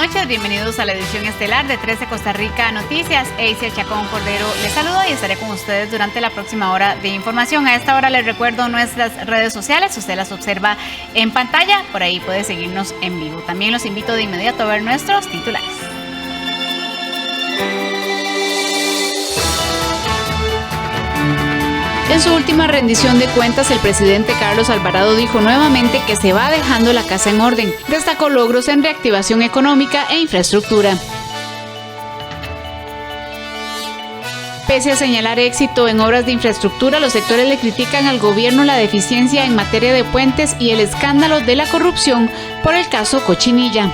noches, bienvenidos a la edición estelar de 13 Costa Rica Noticias. Eicia Chacón Cordero les saluda y estaré con ustedes durante la próxima hora de información. A esta hora les recuerdo nuestras redes sociales, usted las observa en pantalla, por ahí puede seguirnos en vivo. También los invito de inmediato a ver nuestros titulares. En su última rendición de cuentas, el presidente Carlos Alvarado dijo nuevamente que se va dejando la casa en orden. Destacó logros en reactivación económica e infraestructura. Pese a señalar éxito en obras de infraestructura, los sectores le critican al gobierno la deficiencia en materia de puentes y el escándalo de la corrupción por el caso Cochinilla.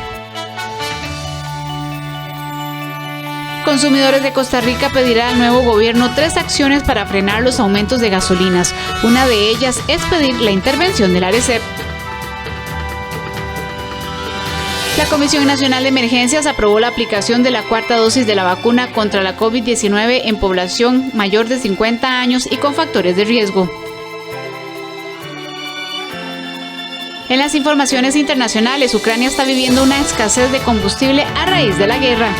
Consumidores de Costa Rica pedirá al nuevo gobierno 3 acciones para frenar los aumentos de gasolinas. Una de ellas es pedir la intervención de la ARECEP. La Comisión Nacional de Emergencias aprobó la aplicación de la 4ª dosis de la vacuna contra la COVID-19 en población mayor de 50 años y con factores de riesgo. En las informaciones internacionales, Ucrania está viviendo una escasez de combustible a raíz de la guerra.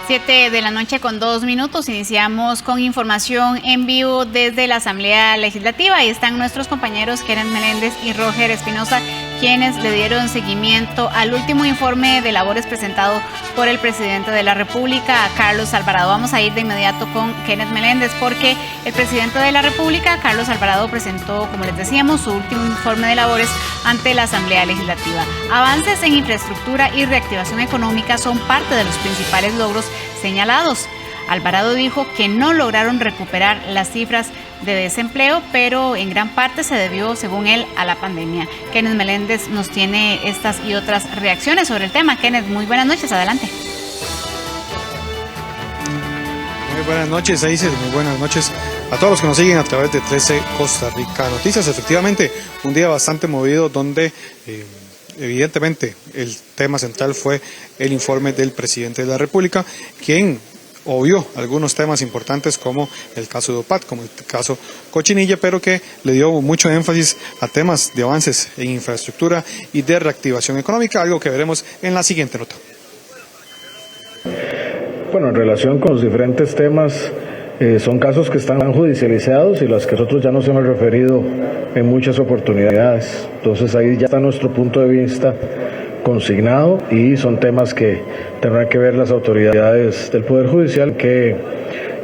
7 de la noche con 2 minutos. Iniciamos con información en vivo desde la Asamblea Legislativa. Ahí están nuestros compañeros Kenneth Meléndez y Roger Espinosa, quienes le dieron seguimiento al último informe de labores presentado por el presidente de la República, Carlos Alvarado. Vamos a ir de inmediato con Kenneth Meléndez porque el presidente de la República, Carlos Alvarado, presentó, como les decíamos, su último informe de labores ante la Asamblea Legislativa. Avances en infraestructura y reactivación económica son parte de los principales logros señalados. Alvarado dijo que no lograron recuperar las cifras de desempleo, pero en gran parte se debió, según él, a la pandemia. Kenneth Meléndez nos tiene estas y otras reacciones sobre el tema. Kenneth, muy buenas noches, adelante. Muy buenas noches, Eicia, muy buenas noches a todos los que nos siguen a través de 13 Costa Rica Noticias. Efectivamente, un día bastante movido donde evidentemente el tema central fue el informe del presidente de la República, quien obvió algunos temas importantes como el caso de OPAT, como el caso Cochinilla, pero que le dio mucho énfasis a temas de avances en infraestructura y de reactivación económica, algo que veremos en la siguiente nota. Bueno, en relación con los diferentes temas, son casos que están judicializados y los que nosotros ya nos hemos referido en muchas oportunidades. Entonces ahí ya está nuestro punto de vista consignado y son temas que tendrán que ver las autoridades del Poder Judicial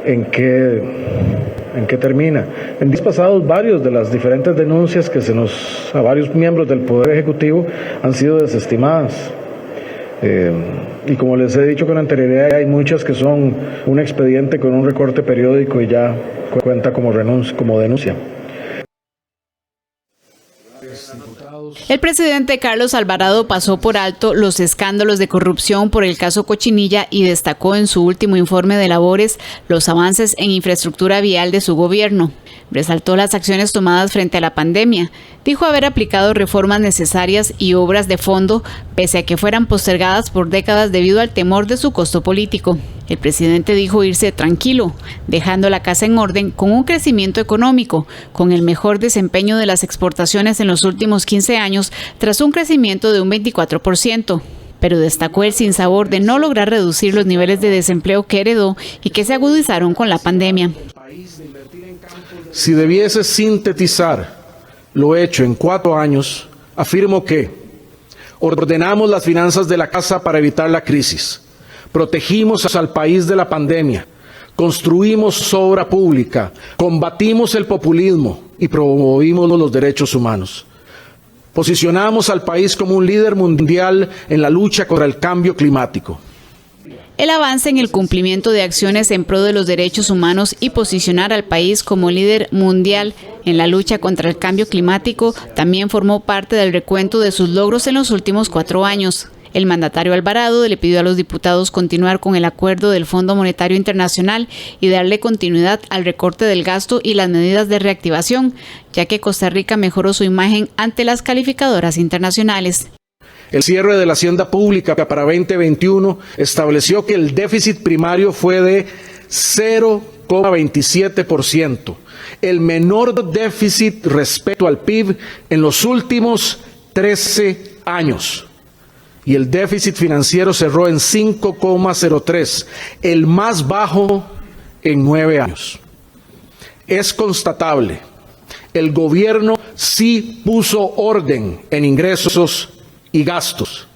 en qué termina. En días pasados, varios de las diferentes denuncias a varios miembros del Poder Ejecutivo han sido desestimadas. Y como les he dicho con anterioridad, hay muchas que son un expediente con un recorte periódico y ya cuenta como denuncia. El presidente Carlos Alvarado pasó por alto los escándalos de corrupción por el caso Cochinilla y destacó en su último informe de labores los avances en infraestructura vial de su gobierno. Resaltó las acciones tomadas frente a la pandemia. Dijo haber aplicado reformas necesarias y obras de fondo, pese a que fueran postergadas por décadas debido al temor de su costo político. El presidente dijo irse tranquilo, dejando la casa en orden con un crecimiento económico, con el mejor desempeño de las exportaciones en los últimos 15 años, tras un crecimiento de un 24%. Pero destacó el sinsabor de no lograr reducir los niveles de desempleo que heredó y que se agudizaron con la pandemia. Si debiese sintetizar lo hecho en 4 años, afirmo que ordenamos las finanzas de la casa para evitar la crisis, protegimos al país de la pandemia, construimos obra pública, combatimos el populismo y promovimos los derechos humanos. Posicionamos al país como un líder mundial en la lucha contra el cambio climático. El avance en el cumplimiento de acciones en pro de los derechos humanos y posicionar al país como líder mundial en la lucha contra el cambio climático también formó parte del recuento de sus logros en los últimos 4 años. El mandatario Alvarado le pidió a los diputados continuar con el acuerdo del Fondo Monetario Internacional y darle continuidad al recorte del gasto y las medidas de reactivación, ya que Costa Rica mejoró su imagen ante las calificadoras internacionales. El cierre de la hacienda pública para 2021 estableció que el déficit primario fue de 0,4 4,27%, el menor déficit respecto al PIB en los últimos 13 años. Y el déficit financiero cerró en 5,03, el más bajo en 9 años. Es constatable, el gobierno sí puso orden en ingresos y gastos.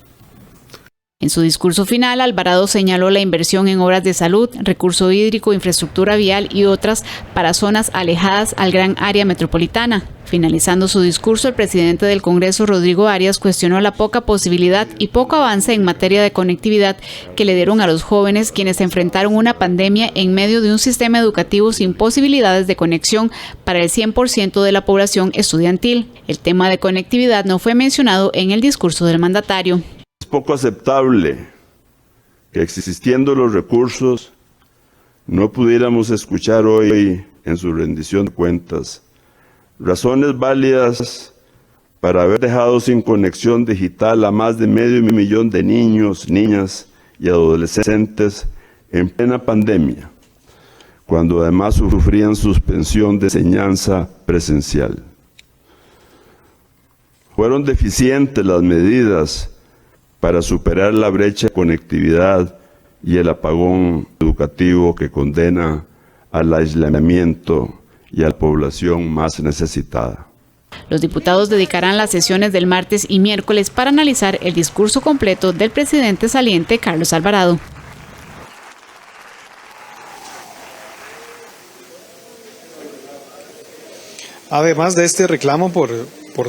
En su discurso final, Alvarado señaló la inversión en obras de salud, recurso hídrico, infraestructura vial y otras para zonas alejadas al gran área metropolitana. Finalizando su discurso, el presidente del Congreso, Rodrigo Arias, cuestionó la poca posibilidad y poco avance en materia de conectividad que le dieron a los jóvenes quienes enfrentaron una pandemia en medio de un sistema educativo sin posibilidades de conexión para el 100% de la población estudiantil. El tema de conectividad no fue mencionado en el discurso del mandatario. Es poco aceptable que, existiendo los recursos, no pudiéramos escuchar hoy en su rendición de cuentas razones válidas para haber dejado sin conexión digital a más de 500,000 de niños, niñas y adolescentes en plena pandemia, cuando además sufrían suspensión de enseñanza presencial. Fueron deficientes las medidas para superar la brecha de conectividad y el apagón educativo que condena al aislamiento y a la población más necesitada. Los diputados dedicarán las sesiones del martes y miércoles para analizar el discurso completo del presidente saliente Carlos Alvarado. Además de este reclamo por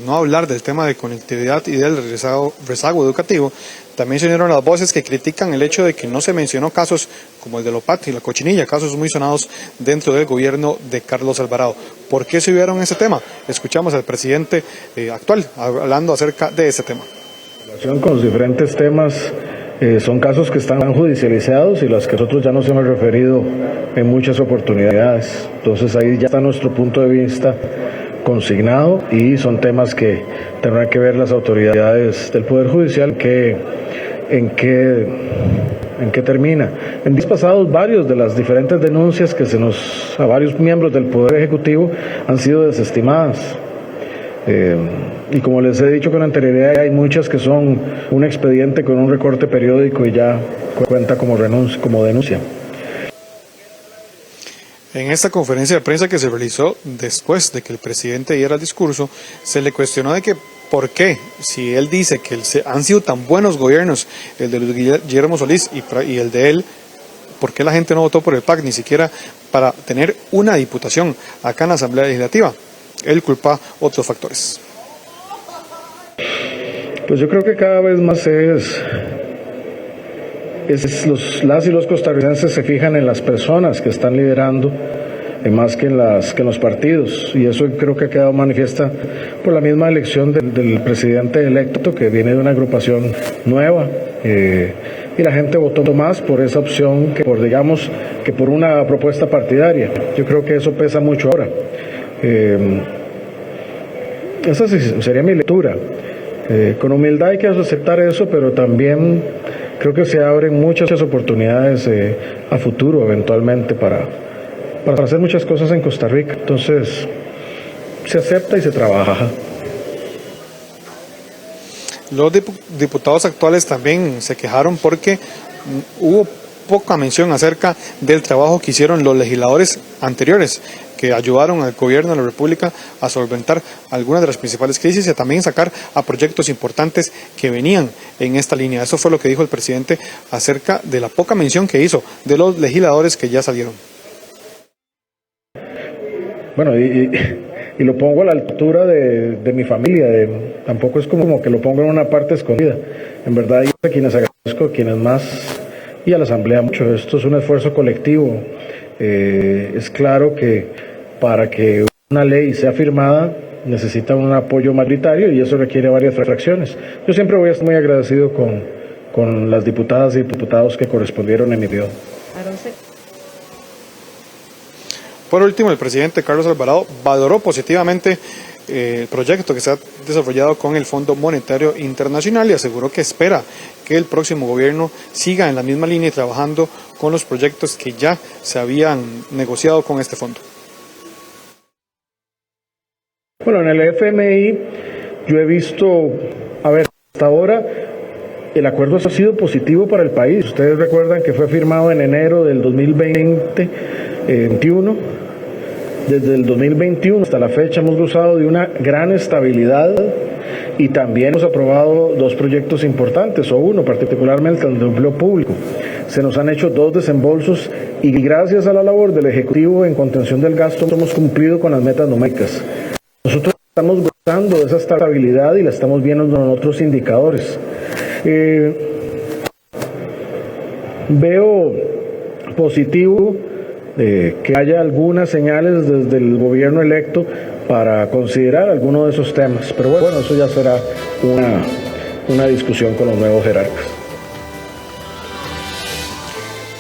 no hablar del tema de conectividad y del rezago educativo, también se unieron las voces que critican el hecho de que no se mencionó casos como el de Lopat y la Cochinilla, casos muy sonados dentro del gobierno de Carlos Alvarado. ¿Por qué se unieron ese tema? Escuchamos al presidente actual hablando acerca de ese tema. En relación con los diferentes temas, son casos que están judicializados y los que nosotros ya nos hemos referido en muchas oportunidades. Entonces ahí ya está nuestro punto de vista consignado y son temas que tendrán que ver las autoridades del Poder Judicial en qué termina. En días pasados, varios de las diferentes denuncias que a varios miembros del Poder Ejecutivo han sido desestimadas. Y como les he dicho con anterioridad, hay muchas que son un expediente con un recorte periódico y ya cuenta como denuncia. En esta conferencia de prensa que se realizó después de que el presidente diera el discurso, se le cuestionó de que por qué, si él dice que han sido tan buenos gobiernos, el de Guillermo Solís y el de él, ¿por qué la gente no votó por el PAC ni siquiera para tener una diputación acá en la Asamblea Legislativa? Él culpa otros factores. Pues yo creo que cada vez más las y los costarricenses se fijan en las personas que están liderando más que en los partidos, y eso creo que ha quedado manifiesta por la misma elección del presidente electo, que viene de una agrupación nueva, y la gente votó más por esa opción que por una propuesta partidaria. Yo creo que eso pesa mucho ahora. Esa sería mi lectura. Con humildad hay que aceptar eso, pero también creo que se abren muchas oportunidades a futuro, eventualmente, para hacer muchas cosas en Costa Rica. Entonces, se acepta y se trabaja. Los diputados actuales también se quejaron porque hubo poca mención acerca del trabajo que hicieron los legisladores anteriores, que ayudaron al gobierno de la República a solventar algunas de las principales crisis y también sacar a proyectos importantes que venían en esta línea. Eso fue lo que dijo el presidente acerca de la poca mención que hizo de los legisladores que ya salieron. Bueno, y lo pongo a la altura de mi familia, tampoco es como que lo pongo en una parte escondida. En verdad, yo a quienes agradezco, a quienes más, y a la Asamblea mucho. Esto es un esfuerzo colectivo. Es claro que para que una ley sea firmada necesita un apoyo mayoritario y eso requiere varias fracciones. Yo siempre voy a estar muy agradecido con las diputadas y diputados que correspondieron en mi periodo. Por último, el presidente Carlos Alvarado valoró positivamente proyecto que se ha desarrollado con el Fondo Monetario Internacional y aseguró que espera que el próximo gobierno siga en la misma línea y trabajando con los proyectos que ya se habían negociado con este fondo. Bueno, en el FMI yo he visto, hasta ahora el acuerdo ha sido positivo para el país. Ustedes recuerdan que fue firmado en enero del 2021. Desde el 2021 hasta la fecha hemos gozado de una gran estabilidad y también hemos aprobado 2 proyectos importantes, o uno particularmente el de empleo público. Se nos han hecho 2 desembolsos y gracias a la labor del Ejecutivo en contención del gasto hemos cumplido con las metas numéricas. Nosotros estamos gozando de esa estabilidad y la estamos viendo en otros indicadores. Veo positivo que haya algunas señales desde el gobierno electo para considerar alguno de esos temas, pero bueno, eso ya será una discusión con los nuevos jerarcas.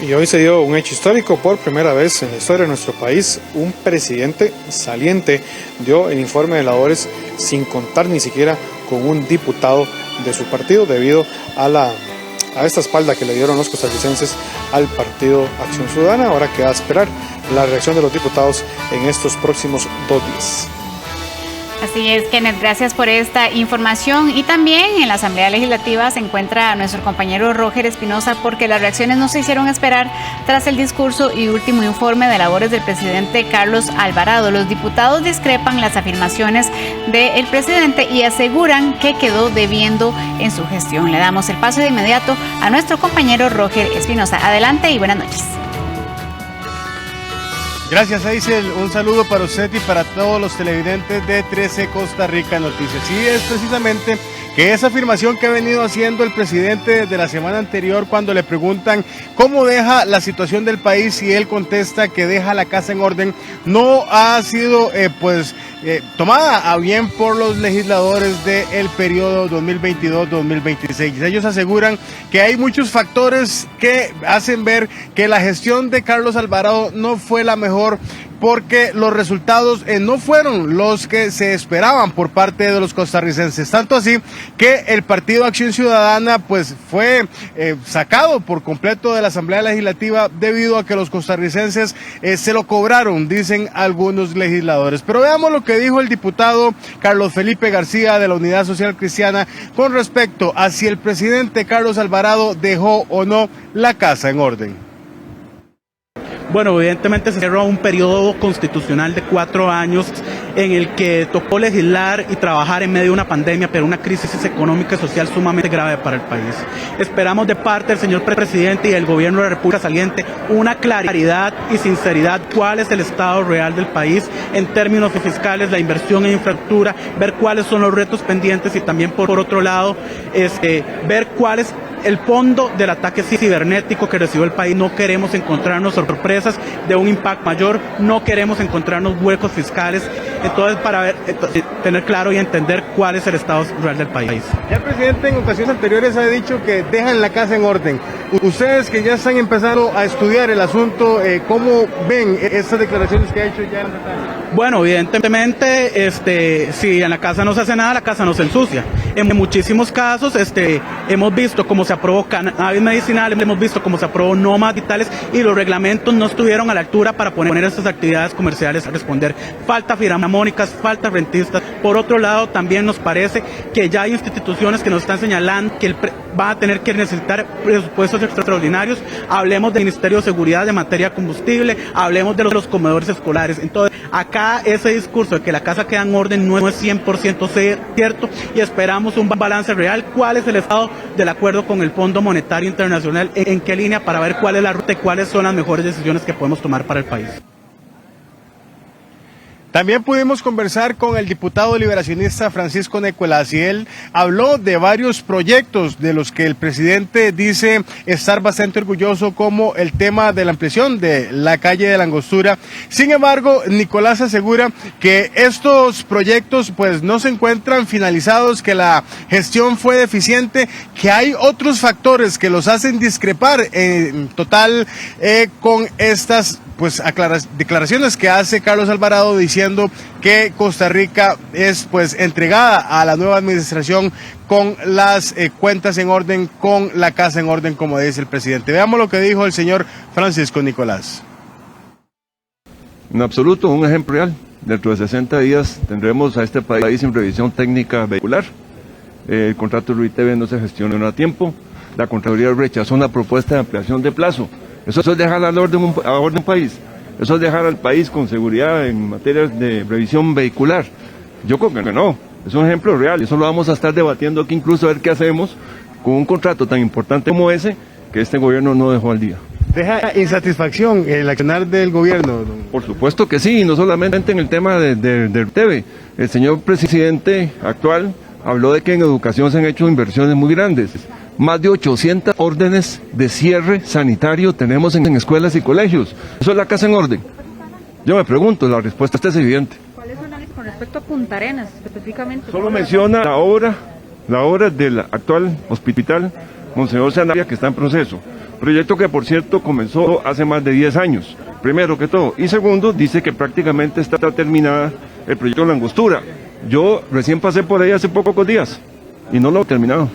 Y hoy se dio un hecho histórico. Por primera vez en la historia de nuestro país, un presidente saliente dio el informe de labores sin contar ni siquiera con un diputado de su partido, debido a esta espalda que le dieron los costarricenses al Partido Acción Ciudadana. Ahora queda esperar la reacción de los diputados en estos próximos 2 días. Así es, Kenneth, gracias por esta información. Y también en la Asamblea Legislativa se encuentra nuestro compañero Roger Espinosa, porque las reacciones no se hicieron esperar tras el discurso y último informe de labores del presidente Carlos Alvarado. Los diputados discrepan las afirmaciones del presidente y aseguran que quedó debiendo en su gestión. Le damos el paso de inmediato a nuestro compañero Roger Espinosa. Adelante y buenas noches. Gracias, Aisel. Un saludo para usted y para todos los televidentes de 13 Costa Rica Noticias. Sí, es precisamente que esa afirmación que ha venido haciendo el presidente desde la semana anterior, cuando le preguntan cómo deja la situación del país y él contesta que deja la casa en orden, no ha sido tomada a bien por los legisladores del periodo 2022-2026. Ellos aseguran que hay muchos factores que hacen ver que la gestión de Carlos Alvarado no fue la mejor, porque los resultados no fueron los que se esperaban por parte de los costarricenses. Tanto así que el Partido Acción Ciudadana fue sacado por completo de la Asamblea Legislativa debido a que los costarricenses se lo cobraron, dicen algunos legisladores. Pero veamos lo que dijo el diputado Carlos Felipe García de la Unidad Social Cristiana con respecto a si el presidente Carlos Alvarado dejó o no la casa en orden. Bueno, evidentemente se cerró un periodo constitucional de 4 años en el que tocó legislar y trabajar en medio de una pandemia, pero una crisis económica y social sumamente grave para el país. Esperamos de parte del señor presidente y del gobierno de la República saliente una claridad y sinceridad cuál es el estado real del país en términos fiscales, la inversión en infraestructura, ver cuáles son los retos pendientes y también por otro lado ver cuál es el fondo del ataque cibernético que recibió el país. No queremos encontrarnos sorpresas de un impacto mayor, no queremos encontrarnos huecos fiscales, entonces para tener claro y entender cuál es el estado real del país. Ya el presidente en ocasiones anteriores ha dicho que dejan la casa en orden. Ustedes que ya están empezando a estudiar el asunto, ¿cómo ven estas declaraciones que ha hecho ya en detalle? Bueno, evidentemente, si en la casa no se hace nada, la casa no se ensucia. En muchísimos casos, hemos visto cómo se aprobó cannabis medicinal, hemos visto cómo se aprobó nómadas digitales y los reglamentos no estuvieron a la altura para poner estas actividades comerciales a responder. Falta filarmónicas, falta rentistas. Por otro lado, también nos parece que ya hay instituciones que nos están señalando que va a tener que necesitar presupuestos extraordinarios. Hablemos del Ministerio de Seguridad de materia de combustible, hablemos de los comedores escolares. Entonces, acá ese discurso de que la casa queda en orden no es 100% cierto y esperamos un balance real. ¿Cuál es el estado del acuerdo con el Fondo Monetario Internacional? ¿En qué línea? Para ver cuál es la ruta y cuáles son las mejores decisiones que podemos tomar para el país. También pudimos conversar con el diputado liberacionista Francisco Necuelas y él habló de varios proyectos de los que el presidente dice estar bastante orgulloso, como el tema de la ampliación de la calle de la Angostura. Sin embargo, Nicolás asegura que estos proyectos no se encuentran finalizados, que la gestión fue deficiente, que hay otros factores que los hacen discrepar en total con estas pues declaraciones que hace Carlos Alvarado diciendo que Costa Rica es pues entregada a la nueva administración con las cuentas en orden, con la casa en orden, como dice el presidente. Veamos lo que dijo el señor Francisco Nicolás. En absoluto, un ejemplo real. Dentro de 60 días tendremos a este país sin revisión técnica vehicular. El contrato de RUITV no se gestionó a tiempo. La Contraloría rechazó una propuesta de ampliación de plazo. Eso es dejar al orden un país. Eso es dejar al país con seguridad en materia de revisión vehicular. Yo creo que no. Es un ejemplo real. Eso lo vamos a estar debatiendo aquí, incluso a ver qué hacemos con un contrato tan importante como ese que este gobierno no dejó al día. ¿Deja insatisfacción el accionar del gobierno? Por supuesto que sí, y no solamente en el tema del TV. El señor presidente actual habló de que en educación se han hecho inversiones muy grandes. Más de 800 órdenes de cierre sanitario tenemos en escuelas y colegios. ¿Eso es la casa en orden? Yo me pregunto, la respuesta es evidente. ¿Cuál es su análisis con respecto a Punta Arenas específicamente? Solo menciona la obra del actual hospital Monseñor Sanabria, que está en proceso. Proyecto que, por cierto, comenzó hace más de 10 años, primero que todo. Y segundo, dice que prácticamente está terminada el proyecto de la Angostura. Yo recién pasé por ahí hace pocos días y no lo he terminado.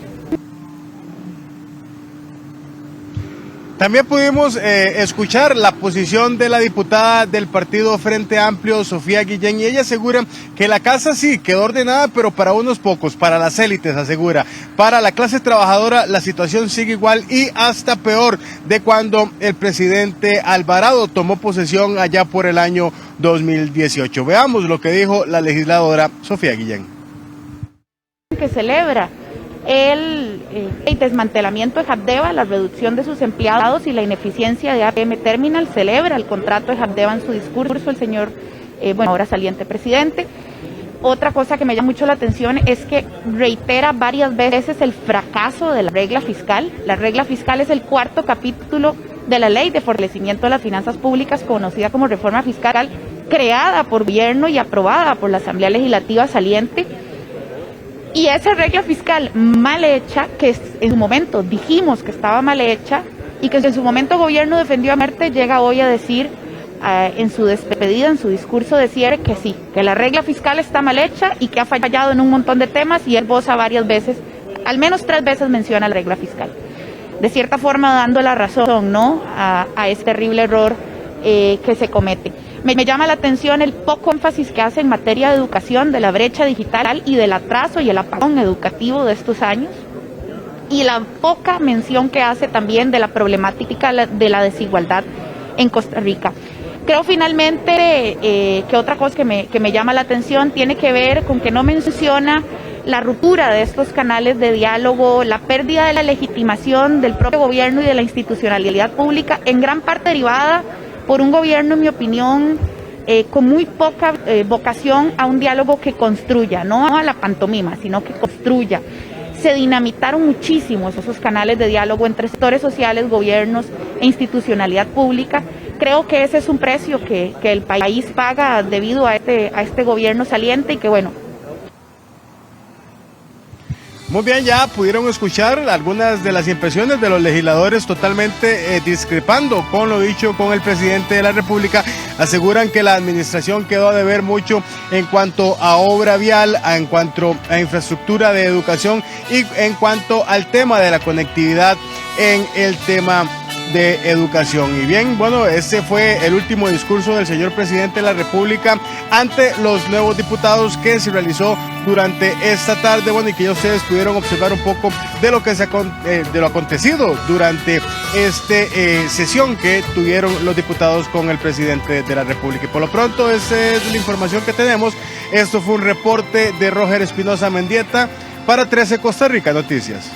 También pudimos escuchar la posición de la diputada del Partido Frente Amplio, Sofía Guillén, y ella asegura que la casa sí quedó ordenada, pero para unos pocos, para las élites, asegura. Para la clase trabajadora la situación sigue igual y hasta peor de cuando el presidente Alvarado tomó posesión allá por el año 2018. Veamos lo que dijo la legisladora Sofía Guillén. Que celebra el desmantelamiento de Habdeba, la reducción de sus empleados y la ineficiencia de APM Terminal, celebra el contrato de Habdeba en su discurso el señor, ahora saliente presidente. Otra cosa que me llama mucho la atención es que reitera varias veces el fracaso de la regla fiscal. La regla fiscal es el 4º capítulo de la Ley de Fortalecimiento de las Finanzas Públicas, conocida como reforma fiscal, creada por gobierno y aprobada por la Asamblea Legislativa saliente. Y esa regla fiscal mal hecha, que en su momento dijimos que estaba mal hecha y que en su momento el gobierno defendió a muerte, llega hoy a decir en su despedida, en su discurso de cierre, que sí, que la regla fiscal está mal hecha y que ha fallado en un montón de temas, y él goza varias veces, al menos 3 veces menciona la regla fiscal. De cierta forma dando la razón, ¿no?, a este terrible error que se comete. Me llama la atención el poco énfasis que hace en materia de educación, de la brecha digital y del atraso y el apagón educativo de estos años, y la poca mención que hace también de la problemática de la desigualdad en Costa Rica. Creo finalmente que otra cosa que me llama la atención tiene que ver con que no menciona la ruptura de estos canales de diálogo, la pérdida de la legitimación del propio gobierno y de la institucionalidad pública, en gran parte derivada por un gobierno, en mi opinión, con muy poca vocación a un diálogo que construya, no a la pantomima, sino que construya. Se dinamitaron muchísimo esos canales de diálogo entre sectores sociales, gobiernos e institucionalidad pública. Creo que ese es un precio que el país paga debido a este gobierno saliente y que, bueno. Muy bien, ya pudieron escuchar algunas de las impresiones de los legisladores totalmente discrepando con lo dicho con el presidente de la República. Aseguran que la administración quedó a deber mucho en cuanto a obra vial, en cuanto a infraestructura de educación y en cuanto al tema de la conectividad en el tema de educación. Y bien, bueno, ese fue el último discurso del señor presidente de la República ante los nuevos diputados que se realizó durante esta tarde, bueno, y que ya ustedes pudieron observar un poco de lo que de lo acontecido durante esta sesión que tuvieron los diputados con el presidente de la República. Y por lo pronto, esa es la información que tenemos. Esto fue un reporte de Roger Espinosa Mendieta para 13 Costa Rica Noticias.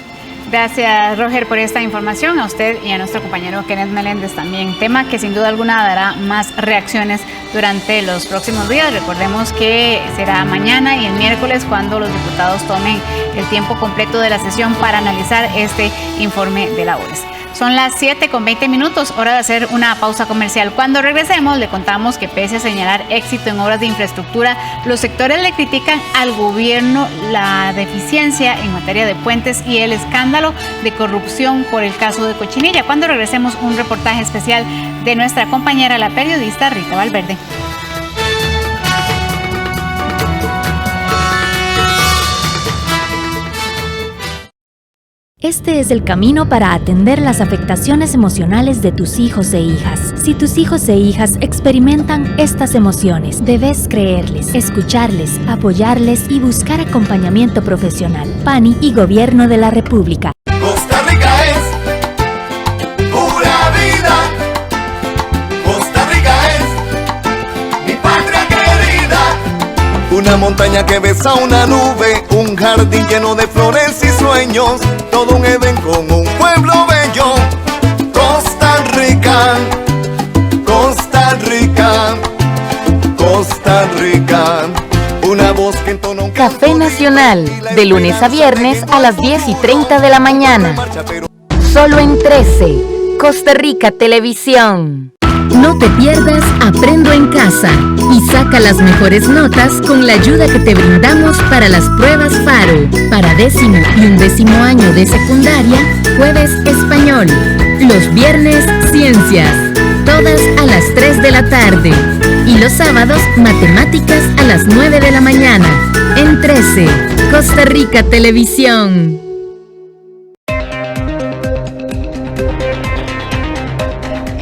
Gracias, Roger, por esta información, a usted y a nuestro compañero Kenneth Meléndez también. Tema que sin duda alguna dará más reacciones durante los próximos días. Recordemos que será mañana y el miércoles cuando los diputados tomen el tiempo completo de la sesión para analizar este informe de labores. Son las 7:20, hora de hacer una pausa comercial. Cuando regresemos, le contamos que pese a señalar éxito en obras de infraestructura, los sectores le critican al gobierno la deficiencia en materia de puentes y el escándalo de corrupción por el caso de Cochinilla. Cuando regresemos, un reportaje especial de nuestra compañera, la periodista Rita Valverde. Este es el camino para atender las afectaciones emocionales de tus hijos e hijas. Si tus hijos e hijas experimentan estas emociones, debes creerles, escucharles, apoyarles y buscar acompañamiento profesional. PANI y Gobierno de la República. Costa Rica es pura vida. Costa Rica es mi patria querida. Una montaña que besa una nube, un jardín lleno de flores y sueños, todo un Edén con un pueblo bello. Costa Rica, Costa Rica, Costa Rica. Una voz que entona un Café Nacional, de lunes a viernes a las 10:30 de la mañana. Solo en 13, Costa Rica Televisión. No te pierdas Aprendo en Casa y saca las mejores notas con la ayuda que te brindamos para las pruebas FARO. Para 10º y 11º año de secundaria, jueves Español. Los viernes Ciencias, todas a las 3 de la tarde. Y los sábados Matemáticas a las 9 de la mañana. En 13, Costa Rica Televisión.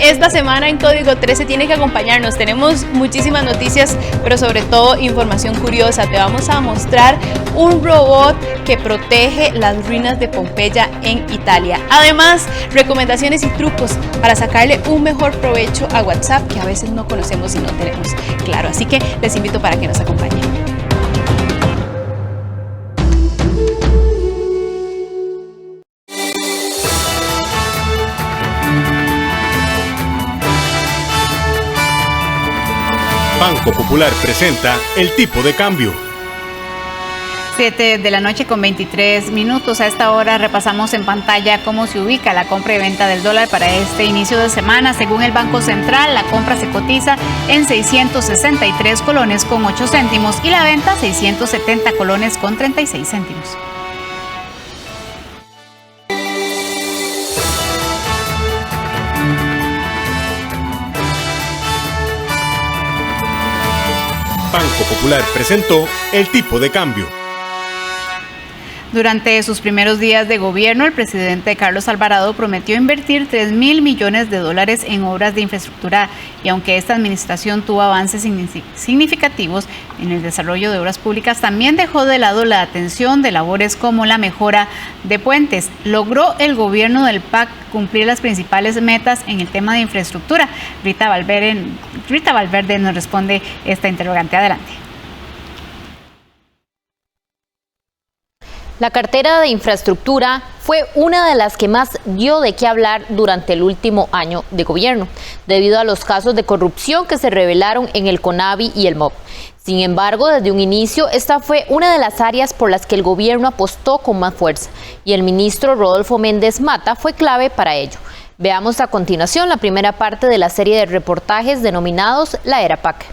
Esta semana en Código 13 tiene que acompañarnos. Tenemos muchísimas noticias, pero sobre todo información curiosa. Te vamos a mostrar un robot que protege las ruinas de Pompeya en Italia. Además, recomendaciones y trucos para sacarle un mejor provecho a WhatsApp, que a veces no conocemos y no tenemos claro. Así que les invito para que nos acompañen. Banco Popular presenta el tipo de cambio. 7:23. A esta hora repasamos en pantalla cómo se ubica la compra y venta del dólar para este inicio de semana. Según el Banco Central, la compra se cotiza en 663 colones con 8 céntimos y la venta 670 colones con 36 céntimos. Banco Popular presentó el tipo de cambio. Durante sus primeros días de gobierno, el presidente Carlos Alvarado prometió invertir $3.000 millones en obras de infraestructura, y aunque esta administración tuvo avances significativos en el desarrollo de obras públicas, también dejó de lado la atención de labores como la mejora de puentes. ¿Logró el gobierno del PAC cumplir las principales metas en el tema de infraestructura? Rita Valverde nos responde esta interrogante. Adelante. La cartera de infraestructura fue una de las que más dio de qué hablar durante el último año de gobierno, debido a los casos de corrupción que se revelaron en el CONAVI y el MOP. Sin embargo, desde un inicio, esta fue una de las áreas por las que el gobierno apostó con más fuerza, y el ministro Rodolfo Méndez Mata fue clave para ello. Veamos a continuación la primera parte de la serie de reportajes denominados La Era PAC.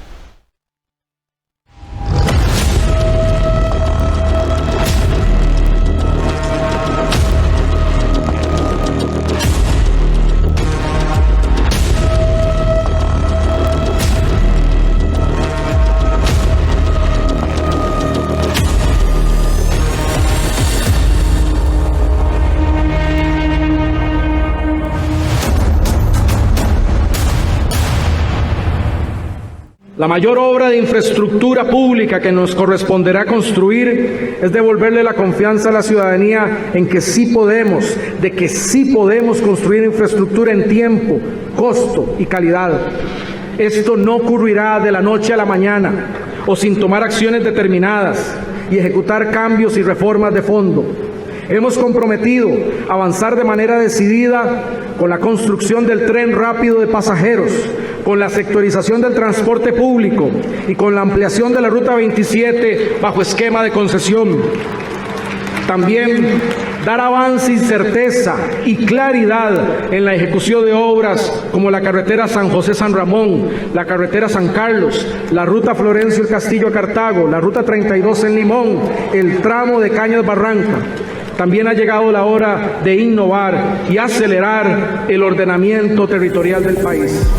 La mayor obra de infraestructura pública que nos corresponderá construir es devolverle la confianza a la ciudadanía en que sí podemos, de que sí podemos construir infraestructura en tiempo, costo y calidad. Esto no ocurrirá de la noche a la mañana o sin tomar acciones determinadas y ejecutar cambios y reformas de fondo. Hemos comprometido avanzar de manera decidida con la construcción del tren rápido de pasajeros, con la sectorización del transporte público y con la ampliación de la Ruta 27 bajo esquema de concesión. También dar avance y certeza y claridad en la ejecución de obras como la carretera San José-San Ramón, la carretera San Carlos, la ruta Florencio El Castillo a Cartago, la ruta 32 en Limón, el tramo de Cañas Barranca. También ha llegado la hora de innovar y acelerar el ordenamiento territorial del país.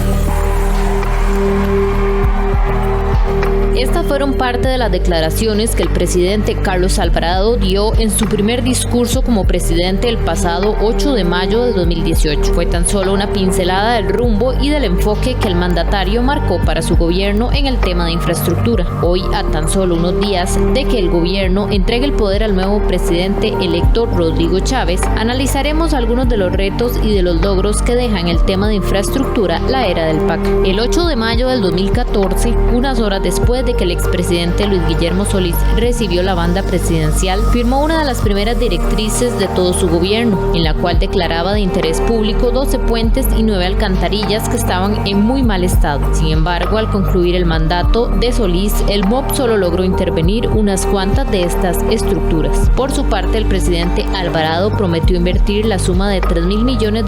Estas fueron parte de las declaraciones que el presidente Carlos Alvarado dio en su primer discurso como presidente el pasado 8 de mayo de 2018. Fue tan solo una pincelada del rumbo y del enfoque que el mandatario marcó para su gobierno en el tema de infraestructura. Hoy, a tan solo unos días de que el gobierno entregue el poder al nuevo presidente electo Rodrigo Chávez, analizaremos algunos de los retos y de los logros que deja en el tema de infraestructura la era del PAC. El 8 de mayo del 2014, unas horas después de que el expresidente Luis Guillermo Solís recibió la banda presidencial, firmó una de las primeras directrices de todo su gobierno, en la cual declaraba de interés público 12 puentes y 9 alcantarillas que estaban en muy mal estado. Sin embargo, al concluir el mandato de Solís, el MOP solo logró intervenir unas cuantas de estas estructuras. Por su parte, el presidente Alvarado prometió invertir la suma de $3.000 millones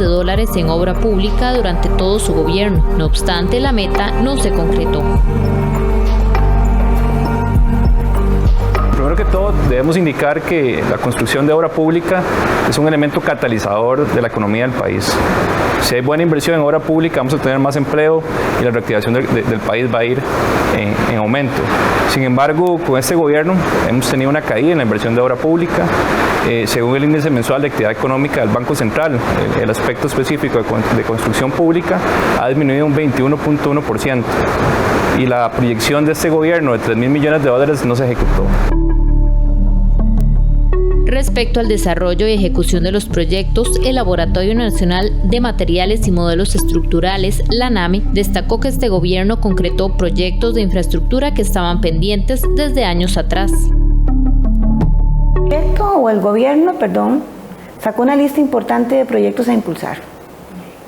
en obra pública durante todo su gobierno. No obstante, la meta no se concretó. Primero que todo, debemos indicar que la construcción de obra pública es un elemento catalizador de la economía del país. Si hay buena inversión en obra pública, vamos a tener más empleo y la reactivación del país va a ir en aumento. Sin embargo, con este gobierno hemos tenido una caída en la inversión de obra pública. Según el índice mensual de actividad económica del Banco Central, el aspecto específico de construcción pública ha disminuido un 21.1%. Y la proyección de este gobierno de $3.000 millones no se ejecutó. Respecto al desarrollo y ejecución de los proyectos, el Laboratorio Nacional de Materiales y Modelos Estructurales, la NAME, destacó que este gobierno concretó proyectos de infraestructura que estaban pendientes desde años atrás. El gobierno sacó una lista importante de proyectos a impulsar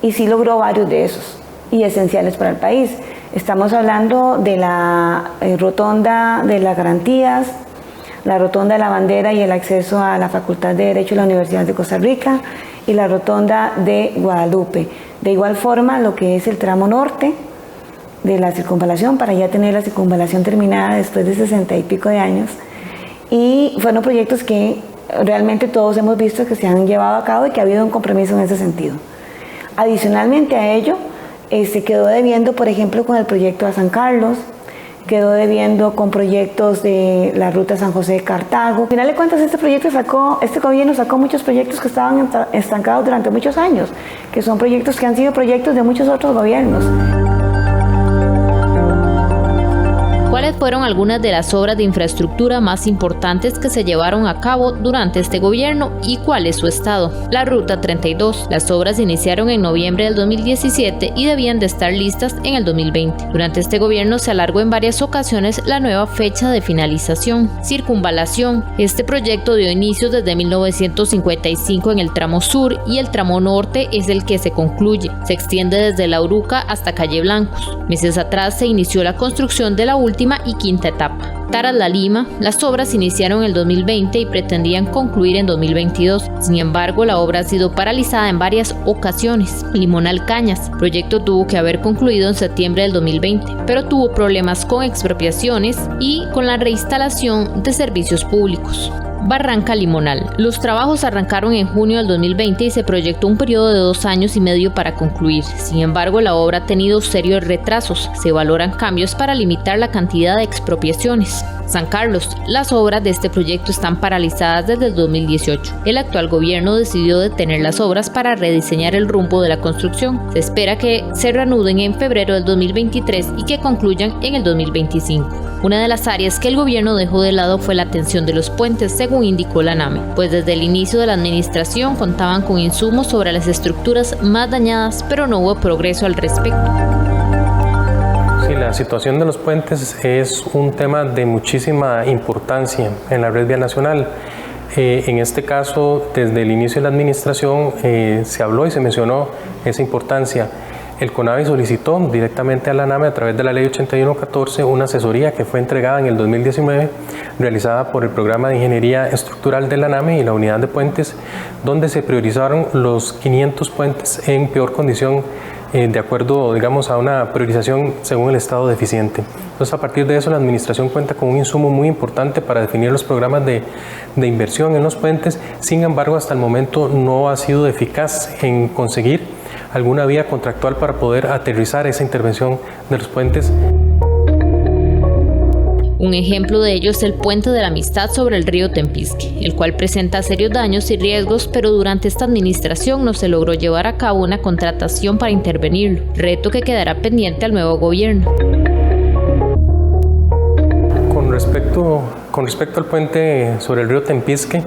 y sí logró varios de esos y esenciales para el país. Estamos hablando de la rotonda de las garantías, la rotonda de la bandera y el acceso a la Facultad de Derecho de la Universidad de Costa Rica y la rotonda de Guadalupe. De igual forma, lo que es el tramo norte de la circunvalación, para ya tener la circunvalación terminada después de 60 y pico de años. Y fueron proyectos que realmente todos hemos visto que se han llevado a cabo y que ha habido un compromiso en ese sentido. Adicionalmente a ello, se quedó debiendo, por ejemplo, con el proyecto de San Carlos, quedó debiendo con proyectos de la ruta San José-Cartago. Al final de cuentas, este gobierno sacó muchos proyectos que estaban estancados durante muchos años, que son proyectos que han sido proyectos de muchos otros gobiernos. ¿Cuáles fueron algunas de las obras de infraestructura más importantes que se llevaron a cabo durante este gobierno y cuál es su estado? La Ruta 32. Las obras iniciaron en noviembre del 2017 y debían de estar listas en el 2020. Durante este gobierno se alargó en varias ocasiones la nueva fecha de finalización. Circunvalación. Este proyecto dio inicio desde 1955 en el tramo sur y el tramo norte es el que se concluye. Se extiende desde La Uruca hasta Calle Blancos. Meses atrás se inició la construcción de la última y quinta etapa. Taras-La Lima. Las obras iniciaron en el 2020 y pretendían concluir en 2022. Sin embargo, la obra ha sido paralizada en varias ocasiones. Limón-Alcañas. El proyecto tuvo que haber concluido en septiembre del 2020, pero tuvo problemas con expropiaciones y con la reinstalación de servicios públicos. Barranca Limonal. Los trabajos arrancaron en junio del 2020 y se proyectó un periodo de 2 años y medio para concluir. Sin embargo, la obra ha tenido serios retrasos. Se valoran cambios para limitar la cantidad de expropiaciones. San Carlos. Las obras de este proyecto están paralizadas desde el 2018. El actual gobierno decidió detener las obras para rediseñar el rumbo de la construcción. Se espera que se reanuden en febrero del 2023 y que concluyan en el 2025. Una de las áreas que el gobierno dejó de lado fue la atención de los puentes, según indicó la NAME, pues desde el inicio de la administración contaban con insumos sobre las estructuras más dañadas, pero no hubo progreso al respecto. Sí, la situación de los puentes es un tema de muchísima importancia en la red vial nacional. En este caso, desde el inicio de la administración se habló y se mencionó esa importancia. el CONAVI solicitó directamente a la ANAME a través de la Ley 8114 una asesoría que fue entregada en el 2019, realizada por el Programa de Ingeniería Estructural de la ANAME y la Unidad de Puentes, donde se priorizaron los 500 puentes en peor condición de acuerdo, digamos, a una priorización según el estado deficiente. Entonces, a partir de eso, la administración cuenta con un insumo muy importante para definir los programas de inversión en los puentes. Sin embargo, hasta el momento no ha sido eficaz en conseguir alguna vía contractual para poder aterrizar esa intervención de los puentes. Un ejemplo de ello es el Puente de la Amistad sobre el río Tempisque, el cual presenta serios daños y riesgos, pero durante esta administración no se logró llevar a cabo una contratación para intervenirlo, reto que quedará pendiente al nuevo gobierno. Con respecto al puente sobre el río Tempisque,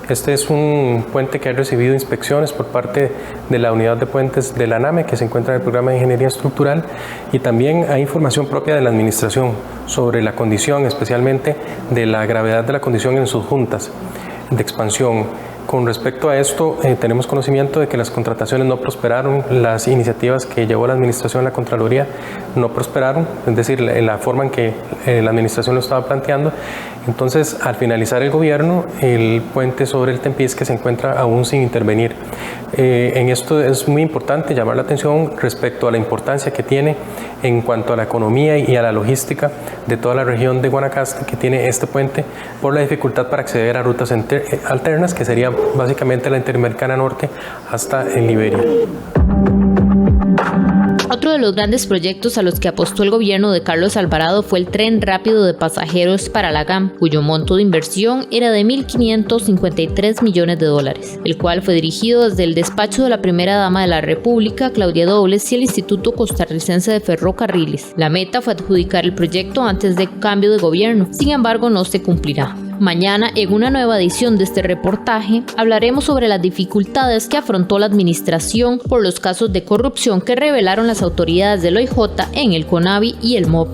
este es un puente que ha recibido inspecciones por parte de la Unidad de Puentes de la ANAME, que se encuentra en el Programa de Ingeniería Estructural, y también hay información propia de la administración sobre la condición, especialmente de la gravedad de la condición en sus juntas de expansión. Con respecto a esto, tenemos conocimiento de que las contrataciones no prosperaron, las iniciativas que llevó la administración a la Contraloría no prosperaron, es decir, la forma en que la administración lo estaba planteando. Entonces, al finalizar el gobierno, el puente sobre el Tempisque se encuentra aún sin intervenir. En esto es muy importante llamar la atención respecto a la importancia que tiene en cuanto a la economía y a la logística de toda la región de Guanacaste que tiene este puente, por la dificultad para acceder a rutas alternas, que sería básicamente la Interamericana Norte hasta en Liberia. Otro de los grandes proyectos a los que apostó el gobierno de Carlos Alvarado fue el tren rápido de pasajeros para la GAM, cuyo monto de inversión era de $1.553 millones, el cual fue dirigido desde el despacho de la primera dama de la República, Claudia Dobles, y el Instituto Costarricense de Ferrocarriles. La meta fue adjudicar el proyecto antes del cambio de gobierno, sin embargo no se cumplirá. Mañana, en una nueva edición de este reportaje, hablaremos sobre las dificultades que afrontó la administración por los casos de corrupción que revelaron las autoridades del OIJ en el CONAVI y el MOP.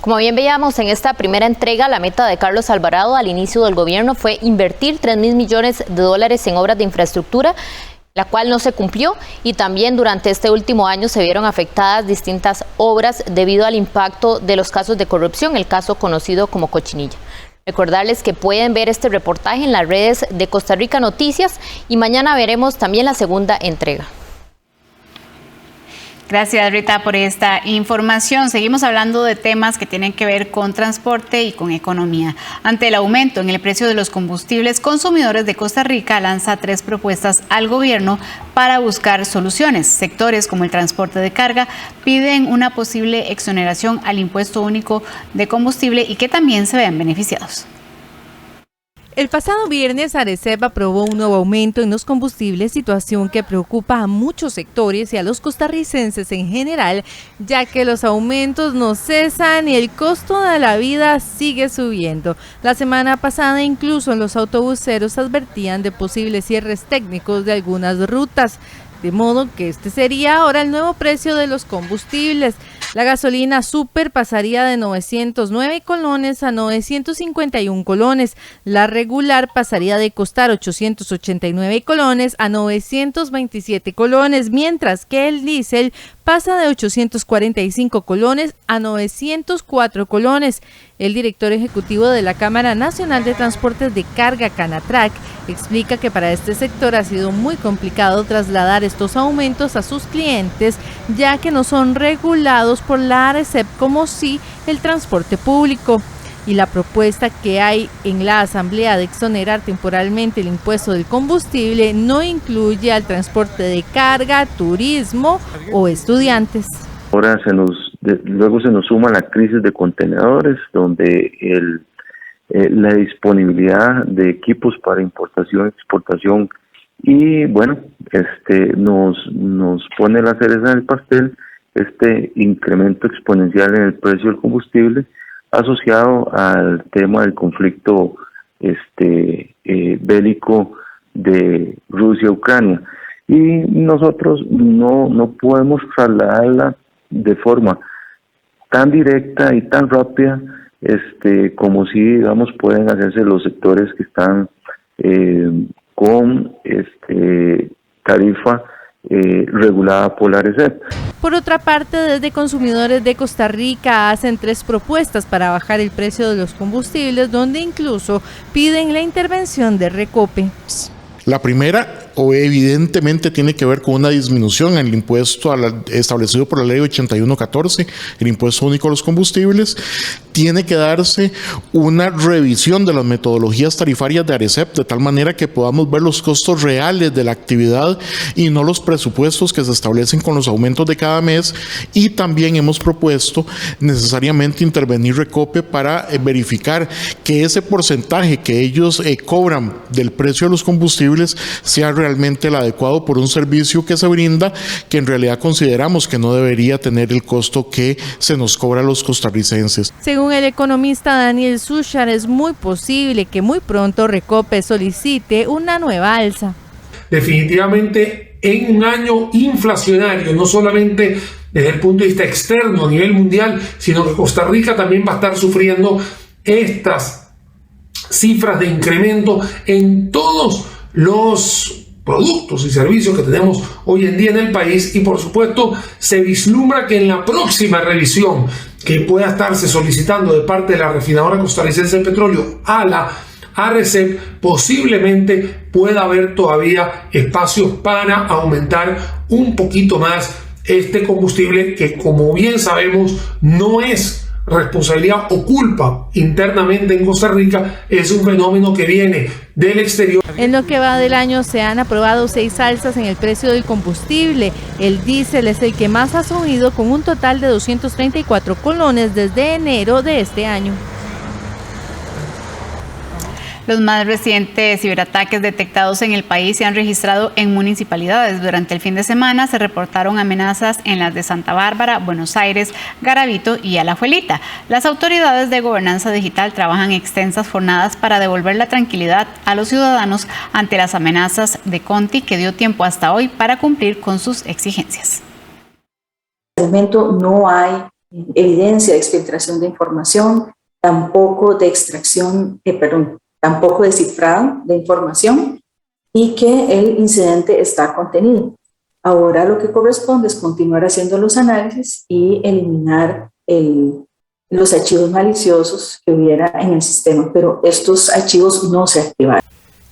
Como bien veíamos en esta primera entrega, la meta de Carlos Alvarado al inicio del gobierno fue invertir $3.000 millones en obras de infraestructura, la cual no se cumplió, y también durante este último año se vieron afectadas distintas obras debido al impacto de los casos de corrupción, el caso conocido como Cochinilla. Recordarles que pueden ver este reportaje en las redes de Costa Rica Noticias y mañana veremos también la segunda entrega. Gracias, Rita, por esta información. Seguimos hablando de temas que tienen que ver con transporte y con economía. Ante el aumento en el precio de los combustibles, Consumidores de Costa Rica lanza 3 propuestas al gobierno para buscar soluciones. Sectores como el transporte de carga piden una posible exoneración al impuesto único de combustible y que también se vean beneficiados. El pasado viernes, Arecep aprobó un nuevo aumento en los combustibles, situación que preocupa a muchos sectores y a los costarricenses en general, ya que los aumentos no cesan y el costo de la vida sigue subiendo. La semana pasada incluso los autobuseros advertían de posibles cierres técnicos de algunas rutas, de modo que este sería ahora el nuevo precio de los combustibles. La gasolina super pasaría de 909 colones a 951 colones. La regular pasaría de costar 889 colones a 927 colones, mientras que el diésel pasa de 845 colones a 904 colones. El director ejecutivo de la Cámara Nacional de Transportes de Carga, Canatrac, explica que para este sector ha sido muy complicado trasladar estos aumentos a sus clientes, ya que no son regulados por la Arecep como sí el transporte público. Y la propuesta que hay en la Asamblea de exonerar temporalmente el impuesto del combustible no incluye al transporte de carga, turismo o estudiantes. Ahora luego se nos suma la crisis de contenedores, donde la disponibilidad de equipos para importación, exportación y bueno, nos pone la cereza en el pastel este incremento exponencial en el precio del combustible asociado al tema del conflicto bélico de Rusia-Ucrania. Y nosotros no podemos trasladarla de forma tan directa y tan rápida como si, digamos, pueden hacerse los sectores que están con tarifa regulada por la ARECEP. Por otra parte, desde Consumidores de Costa Rica hacen 3 propuestas para bajar el precio de los combustibles, donde incluso piden la intervención de Recope. La primera, evidentemente, tiene que ver con una disminución en el impuesto establecido por la ley 8114, el impuesto único a los combustibles. Tiene que darse una revisión de las metodologías tarifarias de ARECEP, de tal manera que podamos ver los costos reales de la actividad y no los presupuestos que se establecen con los aumentos de cada mes. Y también hemos propuesto necesariamente intervenir Recope para verificar que ese porcentaje que ellos cobran del precio de los combustibles sea realmente el adecuado por un servicio que se brinda, que en realidad consideramos que no debería tener el costo que se nos cobra a los costarricenses. Según el economista Daniel Suchar, es muy posible que muy pronto Recope solicite una nueva alza. Definitivamente, en un año inflacionario, no solamente desde el punto de vista externo a nivel mundial, sino que Costa Rica también va a estar sufriendo estas cifras de incremento en todos los productos y servicios que tenemos hoy en día en el país, y por supuesto se vislumbra que en la próxima revisión que pueda estarse solicitando de parte de la refinadora costarricense de petróleo a la ARECEP, posiblemente pueda haber todavía espacios para aumentar un poquito más este combustible, que como bien sabemos no es responsabilidad o culpa internamente en Costa Rica, es un fenómeno que viene del exterior. En lo que va del año se han aprobado 6 alzas en el precio del combustible. El diésel es el que más ha subido, con un total de 234 colones desde enero de este año. Los más recientes ciberataques detectados en el país se han registrado en municipalidades. Durante el fin de semana se reportaron amenazas en las de Santa Bárbara, Buenos Aires, Garavito y Alajuelita. Las autoridades de gobernanza digital trabajan extensas jornadas para devolver la tranquilidad a los ciudadanos ante las amenazas de Conti, que dio tiempo hasta hoy para cumplir con sus exigencias. En el momento no hay evidencia de exfiltración de información, tampoco de tampoco de cifrado de información, y que el incidente está contenido. Ahora lo que corresponde es continuar haciendo los análisis y eliminar los archivos maliciosos que hubiera en el sistema, pero estos archivos no se activaron.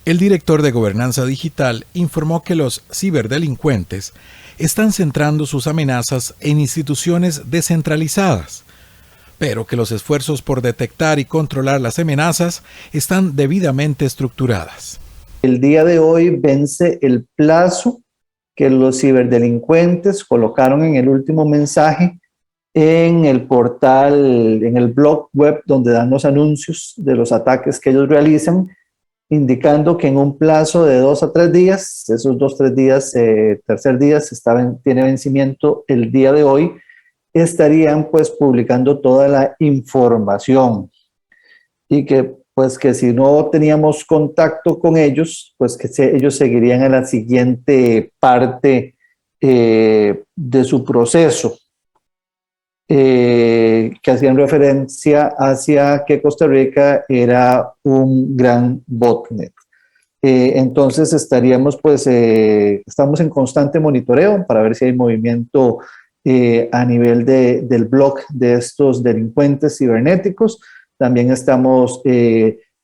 El director de Gobernanza Digital informó que los ciberdelincuentes están centrando sus amenazas en instituciones descentralizadas, pero que los esfuerzos por detectar y controlar las amenazas están debidamente estructuradas. El día de hoy vence el plazo que los ciberdelincuentes colocaron en el último mensaje en el portal, en el blog web donde dan los anuncios de los ataques que ellos realizan, indicando que en un plazo de 2 a 3 días, esos 2-3 días, tercer día tiene vencimiento el día de hoy, estarían pues publicando toda la información, y que pues que si no teníamos contacto con ellos, pues que ellos seguirían a la siguiente parte de su proceso, que hacían referencia hacia que Costa Rica era un gran botnet. Entonces estaríamos pues, estamos en constante monitoreo para ver si hay movimiento a nivel del blog de estos delincuentes cibernéticos. También estamos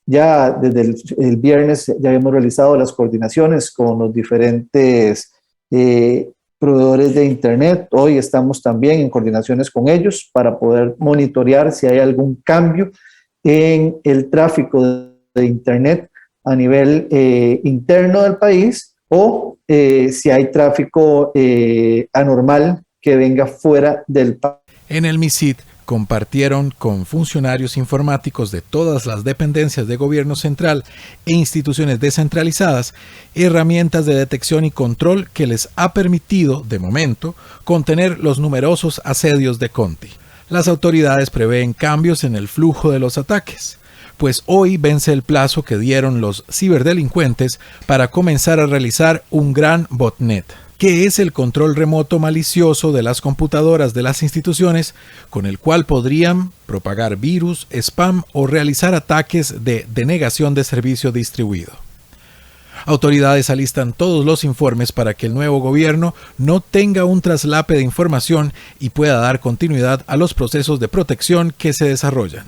ya desde el viernes, ya habíamos realizado las coordinaciones con los diferentes proveedores de Internet. Hoy estamos también en coordinaciones con ellos para poder monitorear si hay algún cambio en el tráfico de Internet a nivel interno del país, o si hay tráfico anormal que venga fuera del país. En el MISID compartieron con funcionarios informáticos de todas las dependencias de gobierno central e instituciones descentralizadas herramientas de detección y control que les ha permitido, de momento, contener los numerosos asedios de Conti. Las autoridades prevén cambios en el flujo de los ataques, pues hoy vence el plazo que dieron los ciberdelincuentes para comenzar a realizar un gran botnet, que es el control remoto malicioso de las computadoras de las instituciones, con el cual podrían propagar virus, spam o realizar ataques de denegación de servicio distribuido. Autoridades alistan todos los informes para que el nuevo gobierno no tenga un traslape de información y pueda dar continuidad a los procesos de protección que se desarrollan.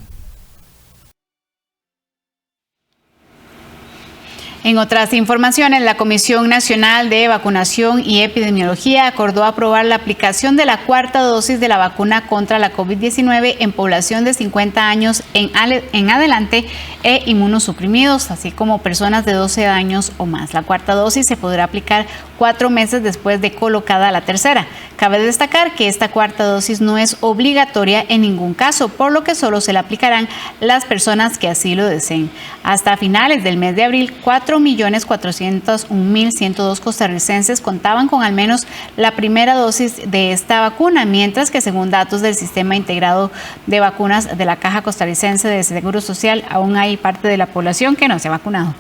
En otras informaciones, la Comisión Nacional de Vacunación y Epidemiología acordó aprobar la aplicación de la cuarta dosis de la vacuna contra la COVID-19 en población de 50 años en adelante e inmunosuprimidos, así como personas de 12 años o más. La cuarta dosis se podrá aplicar 4 meses después de colocada la tercera. Cabe destacar que esta cuarta dosis no es obligatoria en ningún caso, por lo que solo se la aplicarán las personas que así lo deseen. Hasta finales del mes de abril, 4.401.102 costarricenses contaban con al menos la primera dosis de esta vacuna, mientras que según datos del Sistema Integrado de Vacunas de la Caja Costarricense de Seguro Social, aún hay parte de la población que no se ha vacunado.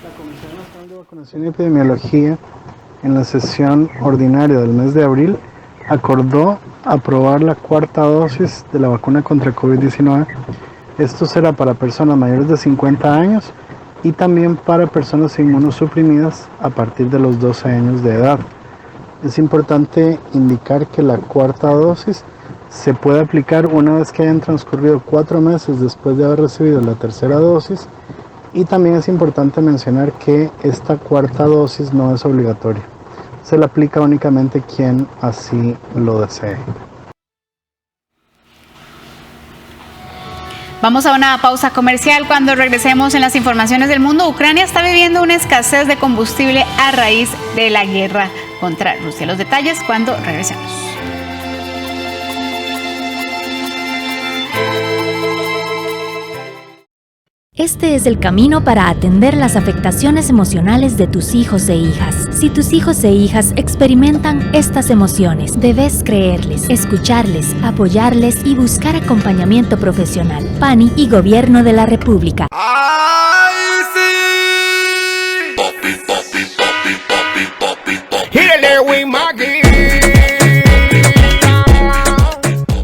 La Comisión Nacional de Vacunación y Epidemiología, en la sesión ordinaria del mes de abril, acordó aprobar la cuarta dosis de la vacuna contra COVID-19. Esto será para personas mayores de 50 años y también para personas inmunosuprimidas a partir de los 12 años de edad. Es importante indicar que la cuarta dosis se puede aplicar una vez que hayan transcurrido 4 meses después de haber recibido la tercera dosis, y también es importante mencionar que esta cuarta dosis no es obligatoria. Se la aplica únicamente quien así lo desee. Vamos a una pausa comercial. Cuando regresemos en las informaciones del mundo, Ucrania está viviendo una escasez de combustible a raíz de la guerra contra Rusia. Los detalles cuando regresemos. Este es el camino para atender las afectaciones emocionales de tus hijos e hijas. Si tus hijos e hijas experimentan estas emociones, debes creerles, escucharles, apoyarles y buscar acompañamiento profesional. PANI y Gobierno de la República.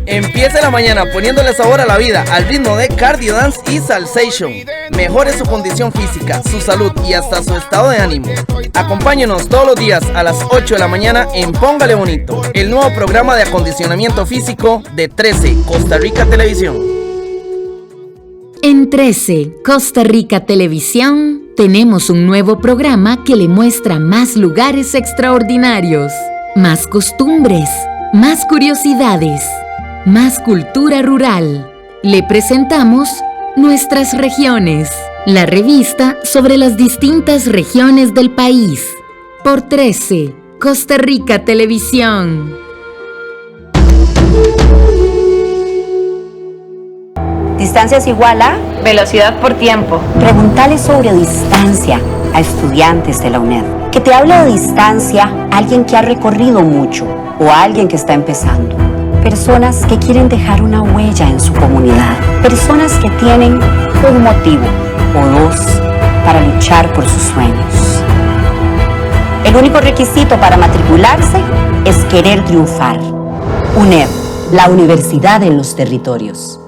Empiece la mañana poniéndole sabor a la vida al ritmo de Cardio Dance y Salsation. Mejore su condición física, su salud y hasta su estado de ánimo. Acompáñenos todos los días a las 8 de la mañana en Póngale Bonito, el nuevo programa de acondicionamiento físico de 13 Costa Rica Televisión. En 13 Costa Rica Televisión tenemos un nuevo programa que le muestra más lugares extraordinarios, más costumbres, más curiosidades, más cultura rural. Le presentamos Nuestras Regiones, la revista sobre las distintas regiones del país, por 13 Costa Rica Televisión. Distancia es igual a velocidad por tiempo. Preguntale sobre distancia a estudiantes de la UNED. Que te hable de distancia a alguien que ha recorrido mucho o a alguien que está empezando. Personas que quieren dejar una huella en su comunidad. Personas que tienen un motivo o dos para luchar por sus sueños. El único requisito para matricularse es querer triunfar. UNED, la universidad en los territorios.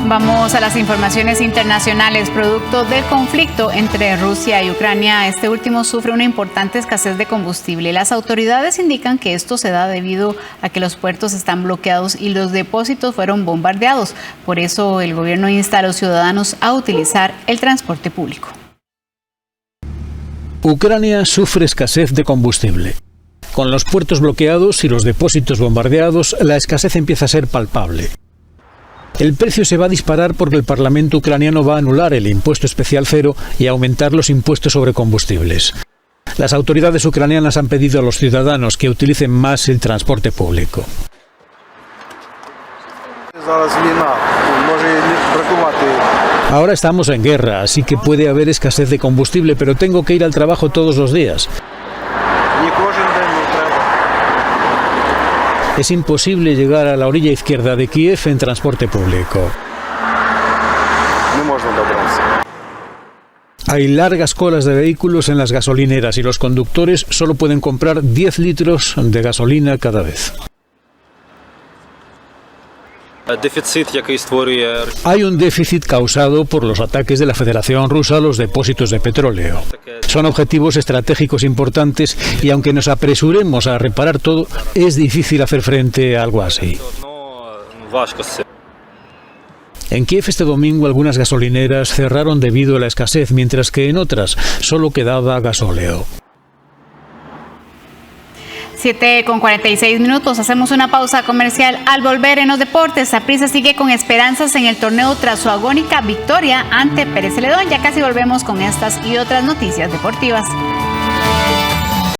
Vamos a las informaciones internacionales. Producto del conflicto entre Rusia y Ucrania, este último sufre una importante escasez de combustible. Las autoridades indican que esto se da debido a que los puertos están bloqueados y los depósitos fueron bombardeados. Por eso el gobierno insta a los ciudadanos a utilizar el transporte público. Ucrania sufre escasez de combustible. Con los puertos bloqueados y los depósitos bombardeados, la escasez empieza a ser palpable. El precio se va a disparar porque el Parlamento ucraniano va a anular el impuesto especial cero y aumentar los impuestos sobre combustibles. Las autoridades ucranianas han pedido a los ciudadanos que utilicen más el transporte público. Ahora estamos en guerra, así que puede haber escasez de combustible, pero tengo que ir al trabajo todos los días. Es imposible llegar a la orilla izquierda de Kiev en transporte público. Hay largas colas de vehículos en las gasolineras y los conductores solo pueden comprar 10 litros de gasolina cada vez. Hay un déficit causado por los ataques de la Federación Rusa a los depósitos de petróleo. Son objetivos estratégicos importantes y aunque nos apresuremos a reparar todo, es difícil hacer frente a algo así. En Kiev este domingo algunas gasolineras cerraron debido a la escasez, mientras que en otras solo quedaba gasóleo. 7:46, hacemos una pausa comercial. Al volver en los deportes, Saprissa sigue con esperanzas en el torneo tras su agónica victoria ante Pérez Celedón. Ya casi volvemos con estas y otras noticias deportivas.